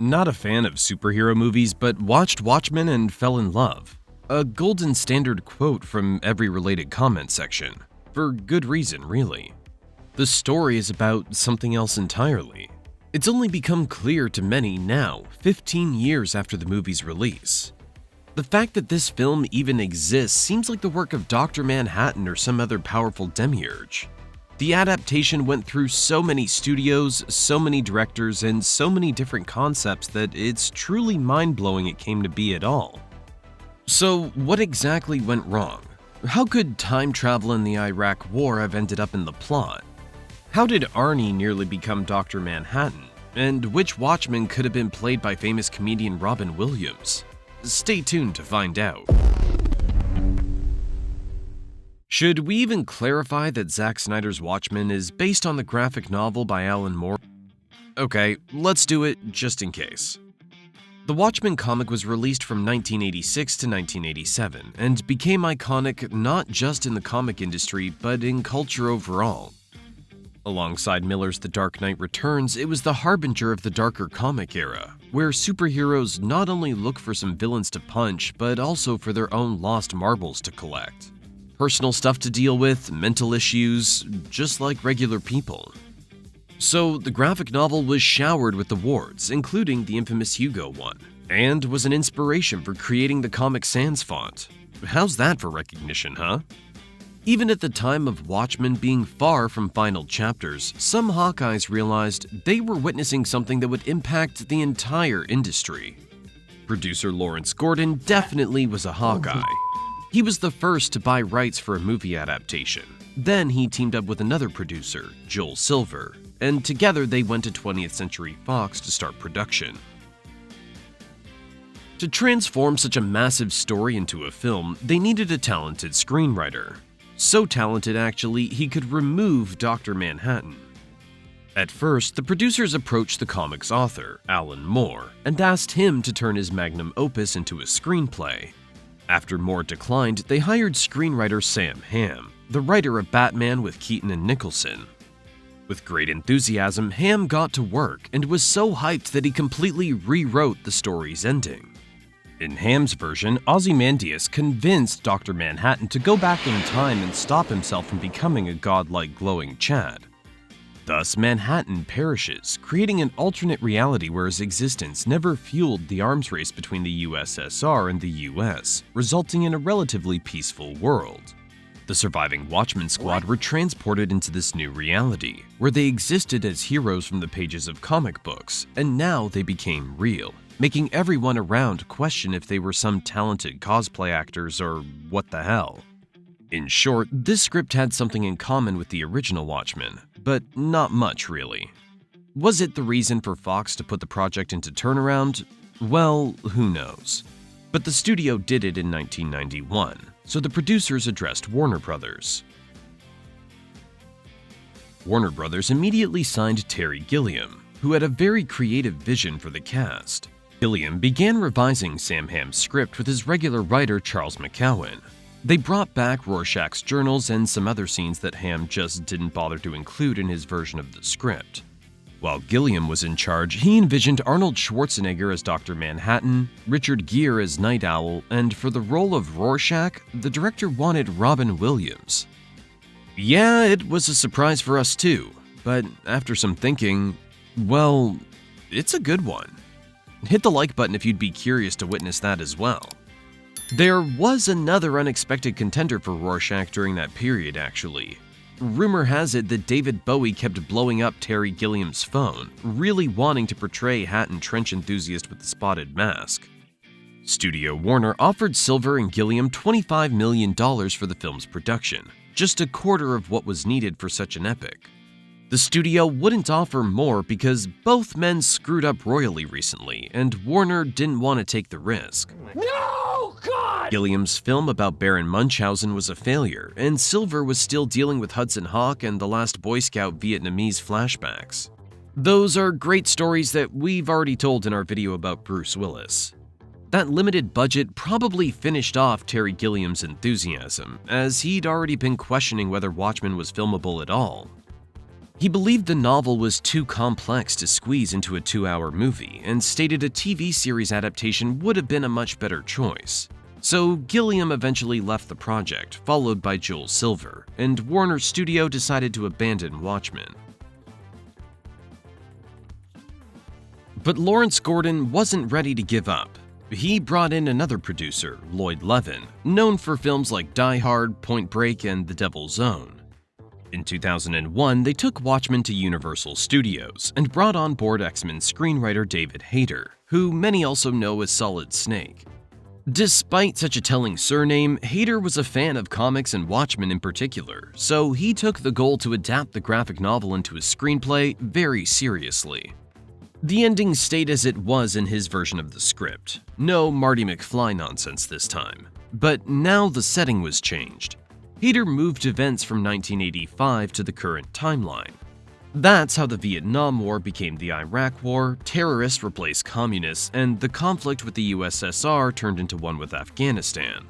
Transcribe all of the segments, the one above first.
Not a fan of superhero movies, but watched Watchmen and fell in love. A golden standard quote from every related comment section. For good reason, really. The story is about something else entirely. It's only become clear to many now, 15 years after the movie's release. The fact that this film even exists seems like the work of Dr. Manhattan or some other powerful demiurge. The adaptation went through so many studios, so many directors, and so many different concepts that it's truly mind-blowing it came to be at all. So, what exactly went wrong? How could time travel in the Iraq War have ended up in the plot? How did Arnie nearly become Dr. Manhattan? And which Watchman could have been played by famous comedian Robin Williams? Stay tuned to find out. Should we even clarify that Zack Snyder's Watchmen is based on the graphic novel by Alan Moore? Okay, let's do it just in case. The Watchmen comic was released from 1986 to 1987 and became iconic not just in the comic industry but in culture overall. Alongside Miller's The Dark Knight Returns, it was the harbinger of the darker comic era, where superheroes not only look for some villains to punch but also for their own lost marbles to collect. Personal stuff to deal with, mental issues, just like regular people. So the graphic novel was showered with awards, including the infamous Hugo one, and was an inspiration for creating the Comic Sans font. How's that for recognition, huh? Even at the time of Watchmen being far from final chapters, some Hawkeyes realized they were witnessing something that would impact the entire industry. Producer Lawrence Gordon definitely was a Hawkeye. He was the first to buy rights for a movie adaptation. Then he teamed up with another producer, Joel Silver, and together they went to 20th Century Fox to start production. To transform such a massive story into a film, they needed a talented screenwriter. So talented, actually, he could remove Dr. Manhattan. At first, the producers approached the comic's author, Alan Moore, and asked him to turn his magnum opus into a screenplay. After Moore declined, they hired screenwriter Sam Hamm, the writer of Batman with Keaton and Nicholson. With great enthusiasm, Hamm got to work and was so hyped that he completely rewrote the story's ending. In Hamm's version, Ozymandias convinced Dr. Manhattan to go back in time and stop himself from becoming a godlike glowing Chad. Thus, Manhattan perishes, creating an alternate reality where his existence never fueled the arms race between the USSR and the US, resulting in a relatively peaceful world. The surviving Watchmen squad were transported into this new reality, where they existed as heroes from the pages of comic books, and now they became real, making everyone around question if they were some talented cosplay actors or what the hell. In short, this script had something in common with the original Watchmen, but not much really. Was it the reason for Fox to put the project into turnaround? Well, who knows. But the studio did it in 1991, so the producers addressed Warner Brothers. Warner Brothers immediately signed Terry Gilliam, who had a very creative vision for the cast. Gilliam began revising Sam Hamm's script with his regular writer Charles McCowan. They brought back Rorschach's journals and some other scenes that Hamm just didn't bother to include in his version of the script. While Gilliam was in charge, he envisioned Arnold Schwarzenegger as Dr. Manhattan, Richard Gere as Night Owl, and for the role of Rorschach, the director wanted Robin Williams. Yeah, it was a surprise for us too, but after some thinking, well, it's a good one. Hit the like button if you'd be curious to witness that as well. There was another unexpected contender for Rorschach during that period, actually. Rumor has it that David Bowie kept blowing up Terry Gilliam's phone, really wanting to portray hat and trench enthusiast with the spotted mask. Studio Warner offered Silver and Gilliam $25 million for the film's production, just a quarter of what was needed for such an epic. The studio wouldn't offer more because both men screwed up royally recently, and Warner didn't want to take the risk. No, God! Gilliam's film about Baron Munchausen was a failure, and Silver was still dealing with Hudson Hawk and the last Boy Scout Vietnamese flashbacks. Those are great stories that we've already told in our video about Bruce Willis. That limited budget probably finished off Terry Gilliam's enthusiasm, as he'd already been questioning whether Watchmen was filmable at all. He believed the novel was too complex to squeeze into a 2-hour movie and stated a TV series adaptation would have been a much better choice. So Gilliam eventually left the project, followed by Joel Silver, and Warner Studio decided to abandon Watchmen. But Lawrence Gordon wasn't ready to give up. He brought in another producer, Lloyd Levin, known for films like Die Hard, Point Break, and The Devil's Own. In 2001, they took Watchmen to Universal Studios and brought on board X-Men screenwriter David Hayter, who many also know as Solid Snake. Despite such a telling surname, Hayter was a fan of comics and Watchmen in particular, so he took the goal to adapt the graphic novel into a screenplay very seriously. The ending stayed as it was in his version of the script. No Marty McFly nonsense this time. But now the setting was changed. Hayter moved events from 1985 to the current timeline. That's how the Vietnam War became the Iraq War, terrorists replaced communists, and the conflict with the USSR turned into one with Afghanistan.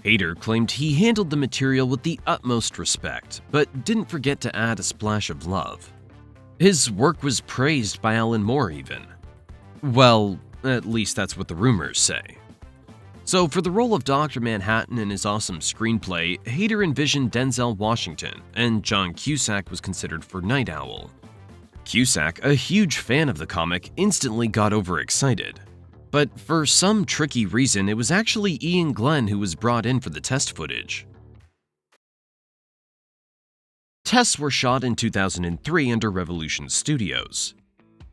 Hayter claimed he handled the material with the utmost respect, but didn't forget to add a splash of love. His work was praised by Alan Moore even. Well, at least that's what the rumors say. So for the role of Dr. Manhattan in his awesome screenplay, Hayter envisioned Denzel Washington, and John Cusack was considered for Night Owl. Cusack, a huge fan of the comic, instantly got overexcited. But for some tricky reason, it was actually Ian Glenn who was brought in for the test footage. Tests were shot in 2003 under Revolution Studios.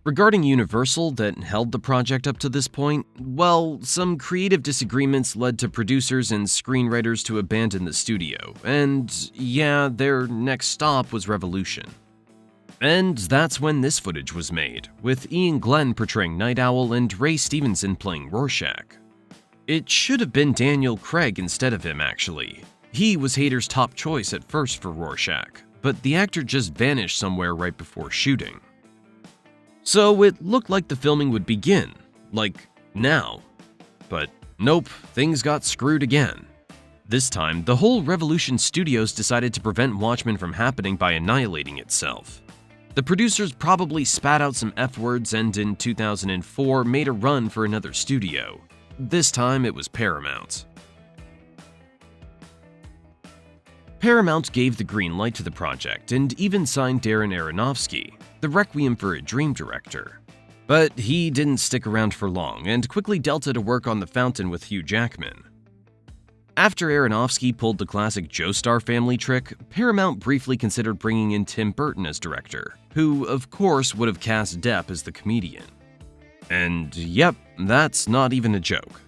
Regarding Universal that held the project up to this point, well, some creative disagreements led to producers and screenwriters to abandon the studio, and yeah, their next stop was Revolution. And that's when this footage was made, with Ian Glenn portraying Night Owl and Ray Stevenson playing Rorschach. It should have been Daniel Craig instead of him, actually. He was Hayter's top choice at first for Rorschach, but the actor just vanished somewhere right before shooting. So it looked like the filming would begin, like now. But nope, things got screwed again. This time, the whole Revolution Studios decided to prevent Watchmen from happening by annihilating itself. The producers probably spat out some F-words and in 2004 made a run for another studio. This time it was Paramount. Paramount gave the green light to the project and even signed Darren Aronofsky, the Requiem for a Dream director. But he didn't stick around for long and quickly delta to work on The Fountain with Hugh Jackman. After Aronofsky pulled the classic Joestar family trick, Paramount briefly considered bringing in Tim Burton as director, who of course would have cast Depp as the comedian. And yep, that's not even a joke.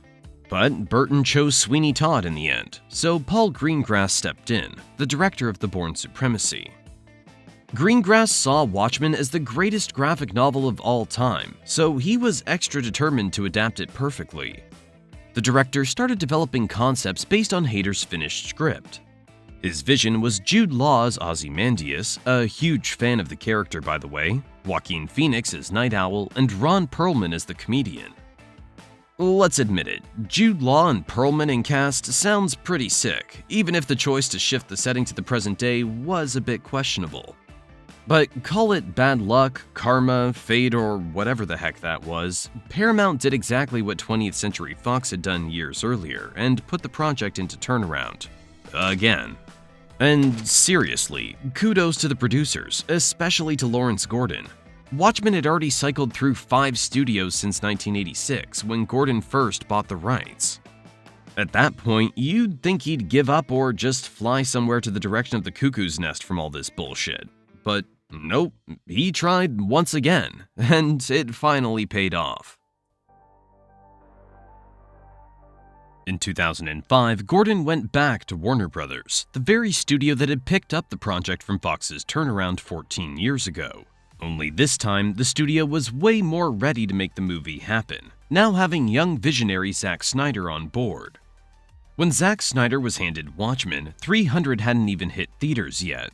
But Burton chose Sweeney Todd in the end, so Paul Greengrass stepped in, the director of The Bourne Supremacy. Greengrass saw Watchmen as the greatest graphic novel of all time, so he was extra determined to adapt it perfectly. The director started developing concepts based on Hayter's finished script. His vision was Jude Law as Ozymandias, a huge fan of the character by the way, Joaquin Phoenix as Night Owl, and Ron Perlman as the comedian. Let's admit it, Jude Law and Perlman in cast sounds pretty sick, even if the choice to shift the setting to the present day was a bit questionable. But call it bad luck, karma, fate, or whatever the heck that was, Paramount did exactly what 20th Century Fox had done years earlier and put the project into turnaround. Again. And seriously, kudos to the producers, especially to Lawrence Gordon. Watchmen had already cycled through 5 studios since 1986 when Gordon first bought the rights. At that point, you'd think he'd give up or just fly somewhere to the direction of the cuckoo's nest from all this bullshit. But nope, he tried once again, and it finally paid off. In 2005, Gordon went back to Warner Brothers, the very studio that had picked up the project from Fox's turnaround 14 years ago. Only this time, the studio was way more ready to make the movie happen, now having young visionary Zack Snyder on board. When Zack Snyder was handed Watchmen, 300 hadn't even hit theaters yet.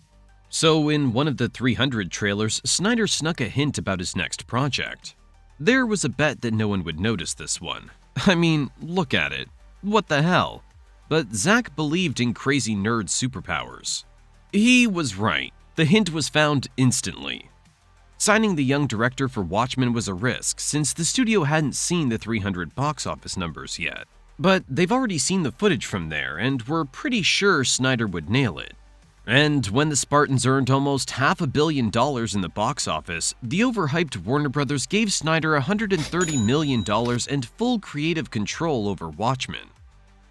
So in one of the 300 trailers, Snyder snuck a hint about his next project. There was a bet that no one would notice this one. I mean, look at it. What the hell? But Zack believed in crazy nerd superpowers. He was right. The hint was found instantly. Signing the young director for Watchmen was a risk, since the studio hadn't seen the 300 box office numbers yet. But they've already seen the footage from there, and were pretty sure Snyder would nail it. And when the Spartans earned almost $500 million in the box office, the overhyped Warner Brothers gave Snyder $130 million and full creative control over Watchmen.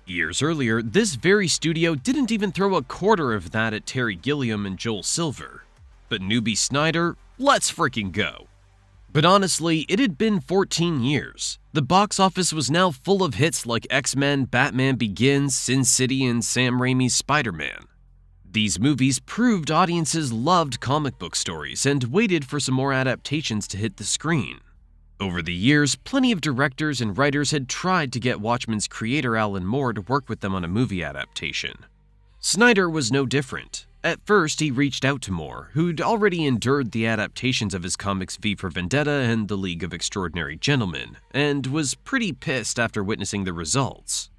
Years earlier, this very studio didn't even throw a quarter of that at Terry Gilliam and Joel Silver. But newbie Snyder, let's freaking go. But honestly, it had been 14 years. The box office was now full of hits like X-Men, Batman Begins, Sin City, and Sam Raimi's Spider-Man. These movies proved audiences loved comic book stories and waited for some more adaptations to hit the screen. Over the years, plenty of directors and writers had tried to get Watchmen's creator Alan Moore to work with them on a movie adaptation. Snyder was no different. At first, he reached out to Moore, who'd already endured the adaptations of his comics V for Vendetta and The League of Extraordinary Gentlemen, and was pretty pissed after witnessing the results.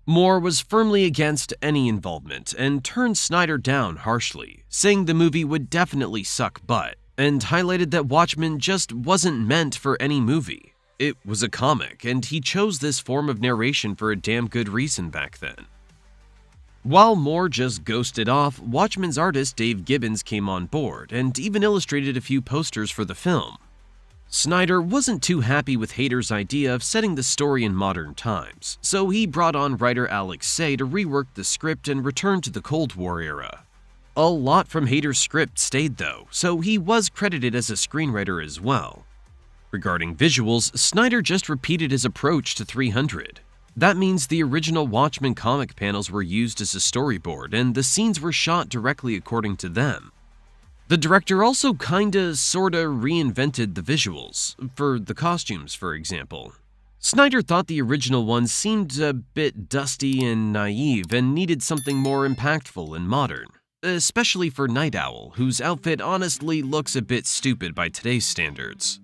Moore was firmly against any involvement and turned Snyder down harshly, saying the movie would definitely suck butt, and highlighted that Watchmen just wasn't meant for any movie. It was a comic, and he chose this form of narration for a damn good reason back then. While Moore just ghosted off, Watchmen's artist Dave Gibbons came on board and even illustrated a few posters for the film. Snyder wasn't too happy with Hader's idea of setting the story in modern times, so he brought on writer Alex Say to rework the script and return to the Cold War era. A lot from Hader's script stayed though, so he was credited as a screenwriter as well. Regarding visuals, Snyder just repeated his approach to 300. That means the original Watchmen comic panels were used as a storyboard, and the scenes were shot directly according to them. The director also sorta reinvented the visuals, for the costumes, for example. Snyder thought the original ones seemed a bit dusty and naive and needed something more impactful and modern, especially for Night Owl, whose outfit honestly looks a bit stupid by today's standards.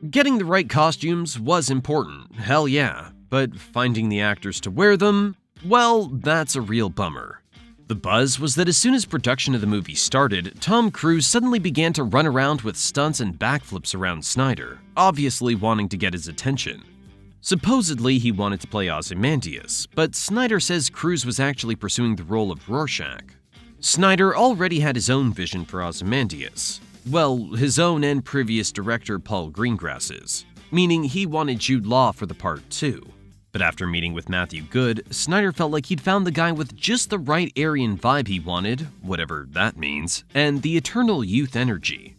Getting the right costumes was important, hell yeah, but finding the actors to wear them, well, that's a real bummer. The buzz was that as soon as production of the movie started, Tom Cruise suddenly began to run around with stunts and backflips around Snyder, obviously wanting to get his attention. Supposedly, he wanted to play Ozymandias, but Snyder says Cruise was actually pursuing the role of Rorschach. Snyder already had his own vision for Ozymandias. Well, his own and previous director Paul Greengrass's, meaning he wanted Jude Law for the part too. But after meeting with Matthew Good, Snyder felt like he'd found the guy with just the right Aryan vibe he wanted, whatever that means, and the eternal youth energy.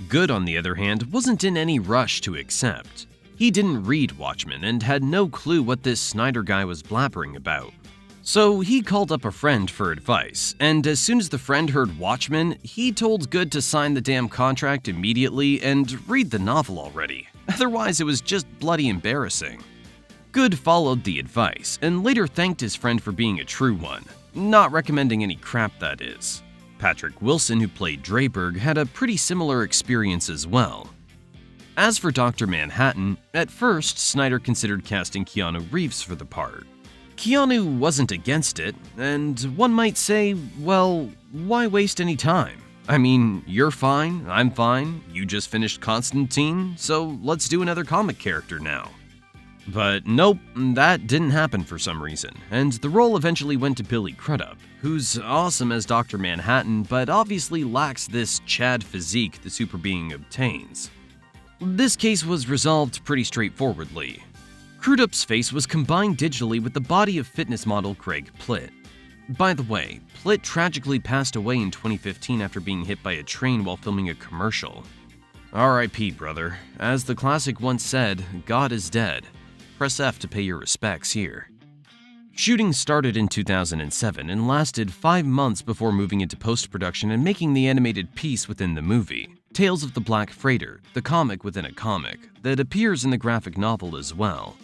Good, on the other hand, wasn't in any rush to accept. He didn't read Watchmen and had no clue what this Snyder guy was blabbering about. So he called up a friend for advice, and as soon as the friend heard Watchmen, he told Good to sign the damn contract immediately and read the novel already. Otherwise, it was just bloody embarrassing. Good followed the advice, and later thanked his friend for being a true one, not recommending any crap, that is. Patrick Wilson, who played Dreyberg, had a pretty similar experience as well. As for Dr. Manhattan, at first Snyder considered casting Keanu Reeves for the part. Keanu wasn't against it, and one might say, well, why waste any time? I mean, you're fine, I'm fine, you just finished Constantine, so let's do another comic character now. But nope, that didn't happen for some reason, and the role eventually went to Billy Crudup, who's awesome as Dr. Manhattan, but obviously lacks this Chad physique the super being obtains. This case was resolved pretty straightforwardly. Crudup's face was combined digitally with the body of fitness model Craig Plitt. By the way, Plitt tragically passed away in 2015 after being hit by a train while filming a commercial. R.I.P., brother. As the classic once said, God is dead. Press F to pay your respects here. Shooting started in 2007 and lasted 5 months before moving into post-production and making the animated piece within the movie, Tales of the Black Freighter, the comic within a comic, that appears in the graphic novel as well.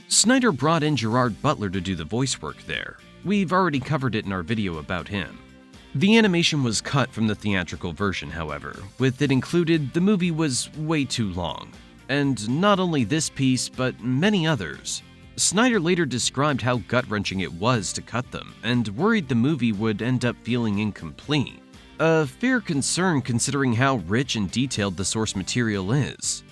Snyder brought in Gerard Butler to do the voice work there. We've already covered it in our video about him. The animation was cut from the theatrical version, however. With it included, the movie was way too long. And not only this piece, but many others. Snyder later described how gut-wrenching it was to cut them, and worried the movie would end up feeling incomplete. A fair concern considering how rich and detailed the source material is.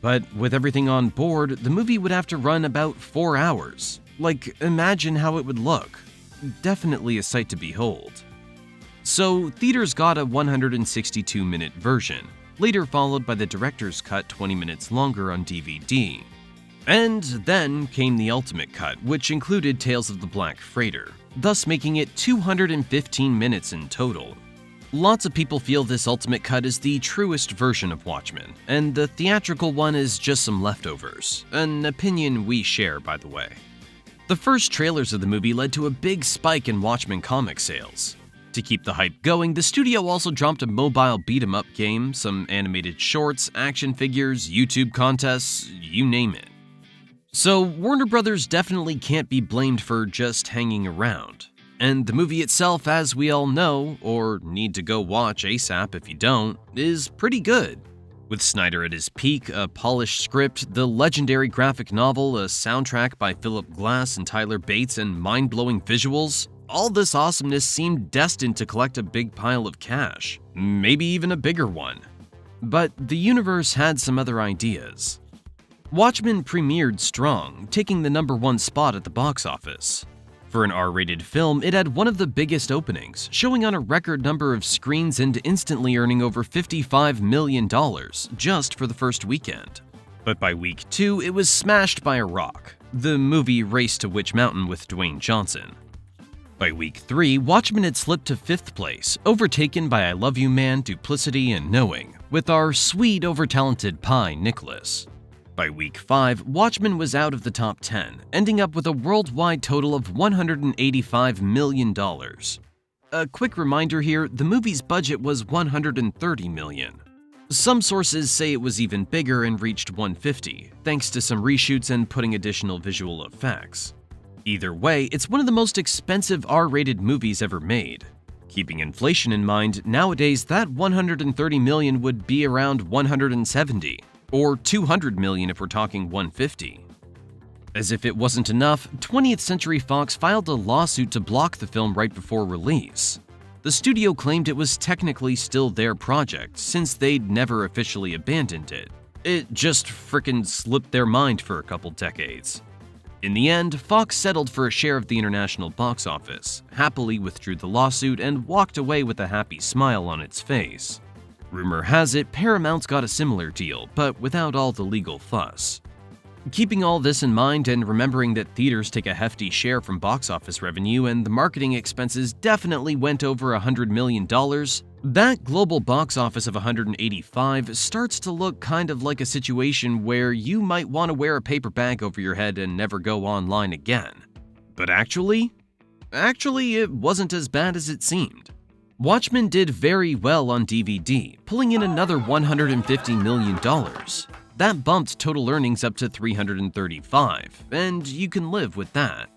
But with everything on board, the movie would have to run about 4 hours. Like, imagine how it would look. Definitely a sight to behold. So, theaters got a 162-minute version, later followed by the director's cut 20 minutes longer on DVD. And then came the ultimate cut, which included Tales of the Black Freighter, thus making it 215 minutes in total. Lots of people feel this ultimate cut is the truest version of Watchmen, and the theatrical one is just some leftovers, an opinion we share, by the way. The first trailers of the movie led to a big spike in Watchmen comic sales. To keep the hype going, the studio also dropped a mobile beat-em-up game, some animated shorts, action figures, YouTube contests, you name it. So Warner Brothers definitely can't be blamed for just hanging around. And the movie itself, as we all know, or need to go watch ASAP if you don't, is pretty good. With Snyder at his peak, a polished script, the legendary graphic novel, a soundtrack by Philip Glass and Tyler Bates, and mind-blowing visuals, all this awesomeness seemed destined to collect a big pile of cash, maybe even a bigger one. But the universe had some other ideas. Watchmen premiered strong, taking the #1 spot at the box office. For an R-rated film, it had one of the biggest openings, showing on a record number of screens and instantly earning over $55 million just for the first weekend. But by week 2, it was smashed by a rock, the movie Race to Witch Mountain with Dwayne Johnson. By week 3, Watchmen had slipped to 5th place, overtaken by I Love You Man, Duplicity, and Knowing, with our sweet, over-talented Pie, Nicholas. By week 5, Watchmen was out of the top 10, ending up with a worldwide total of $185 million. A quick reminder here, the movie's budget was $130 million. Some sources say it was even bigger and reached $150, thanks to some reshoots and putting additional visual effects. Either way, it's one of the most expensive R-rated movies ever made. Keeping inflation in mind, nowadays that $130 million would be around $170, or $200 million if we're talking $150. As if it wasn't enough, 20th Century Fox filed a lawsuit to block the film right before release. The studio claimed it was technically still their project, since they'd never officially abandoned it. It just frickin' slipped their mind for a couple decades. In the end, Fox settled for a share of the international box office, happily withdrew the lawsuit, and walked away with a happy smile on its face. Rumor has it Paramount got a similar deal, but without all the legal fuss. Keeping all this in mind and remembering that theaters take a hefty share from box office revenue and the marketing expenses definitely went over $100 million, that global box office of 185 starts to look kind of like a situation where you might want to wear a paper bag over your head and never go online again. But actually, it wasn't as bad as it seemed. Watchmen did very well on DVD, pulling in another $150 million. That bumped total earnings up to $335, and you can live with that.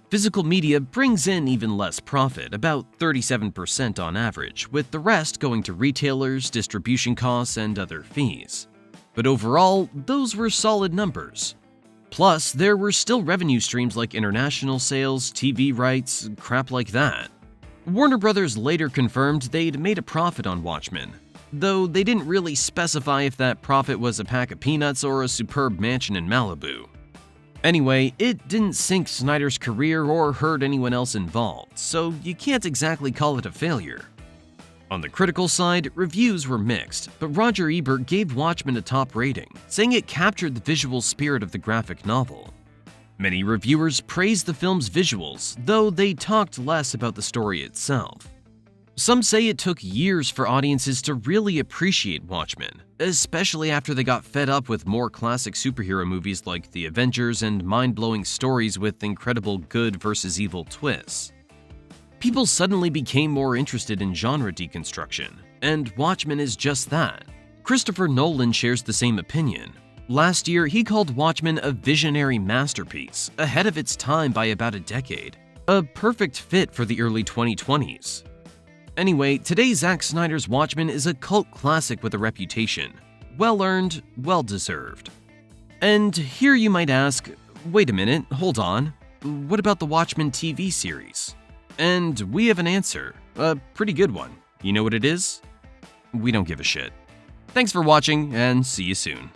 Physical media brings in even less profit, about 37% on average, with the rest going to retailers, distribution costs, and other fees. But overall, those were solid numbers. Plus, there were still revenue streams like international sales, TV rights, crap like that. Warner Brothers later confirmed they'd made a profit on Watchmen, though they didn't really specify if that profit was a pack of peanuts or a superb mansion in Malibu. Anyway, it didn't sink Snyder's career or hurt anyone else involved, so you can't exactly call it a failure. On the critical side, reviews were mixed, but Roger Ebert gave Watchmen a top rating, saying it captured the visual spirit of the graphic novel. Many reviewers praised the film's visuals, though they talked less about the story itself. Some say it took years for audiences to really appreciate Watchmen, especially after they got fed up with more classic superhero movies like The Avengers and mind-blowing stories with incredible good versus evil twists. People suddenly became more interested in genre deconstruction, and Watchmen is just that. Christopher Nolan shares the same opinion. Last year, he called Watchmen a visionary masterpiece, ahead of its time by about a decade. A perfect fit for the early 2020s. Anyway, today Zack Snyder's Watchmen is a cult classic with a reputation. Well-earned, well-deserved. And here you might ask, wait a minute, hold on, what about the Watchmen TV series? And we have an answer, a pretty good one. You know what it is? We don't give a shit. Thanks for watching, and see you soon.